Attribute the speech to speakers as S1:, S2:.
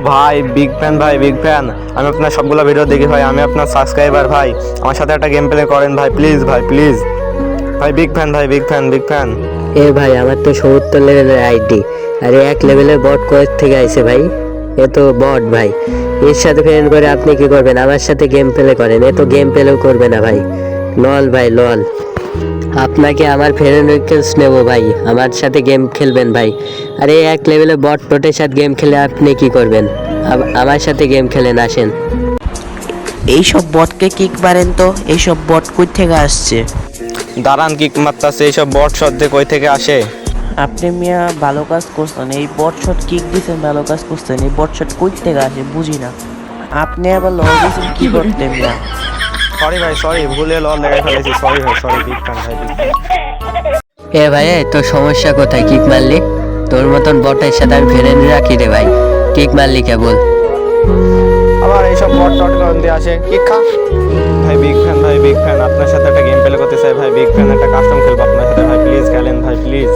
S1: ভাই, big fan ভাই, big fan. আমি আপনার সবগুলো ভিডিও দেখি ভাই, আমি আপনার সাবস্ক্রাইবার ভাই। আমার সাথে একটা গেম প্লে করেন ভাই, প্লিজ ভাই, প্লিজ ভাই। বিগ ফ্যান ভাই, বিগ ফ্যান, বিগ ফ্যান।
S2: এ ভাই, আমার তো 70 লেভেলের আইডি, আর এক লেভেলের বট কোয়েস থেকে আইছে ভাই। এ তো বট ভাই, এর সাথে ফ্রেন্ড করে আপনি কি করবেন? আমার সাথে গেম প্লে করেন, এ তো গেম প্লেও করবে না ভাই। লল ভাই, লল। আপনাকে আমার ফ্রেন্ড রিকোয়েস্ট নেব ভাই, আমার সাথে গেম খেলবেন ভাই। আরে এক লেভেলে বট টোটের সাথে গেম খেলে আপনি কি করবেন? আমার সাথে গেম খেলেন, আসেন।
S3: এইসব বটকে কিক মারেন তো, এইসব বট কই থেকে আসছে?
S1: দাঁড়ান, কিক মারতাছে। এইসব বট শব্দে কই থেকে আসে?
S3: আপনি মিয়া ভালো কাজ করছেন, এই বট শট কিক দিছেন, ভালো কাজ করছেন। এই বট শট কই থেকে আসে বুঝি না। আপনি আবার লল দিয়েছেন কি করতে মিয়া?
S1: সরি ভাই, সরি, ভুলে লল লেগে ফেলেছি। সরি ভাই, সরি। বিগ ফ্যান ভাই, বিগ ফ্যান।
S2: এ ভাই, তোর সমস্যা কোথায়? কিক মারলি? তোর মতন বটের সাথে আমি ফ্রেন্ড রাখি রে ভাই। কিক মারলি কেবল?
S1: আবার এইসব বট টট কোন দিয়ে আসে? কিক খা ভাই। বিগ ফ্যান ভাই, বিগ ফ্যান। আপনার সাথে একটা গেম প্লে করতে চাই ভাই। বিগ ফ্যান, একটা কাস্টম খেলবো আপনার সাথে ভাই। প্লিজ খেলেন ভাই, প্লিজ।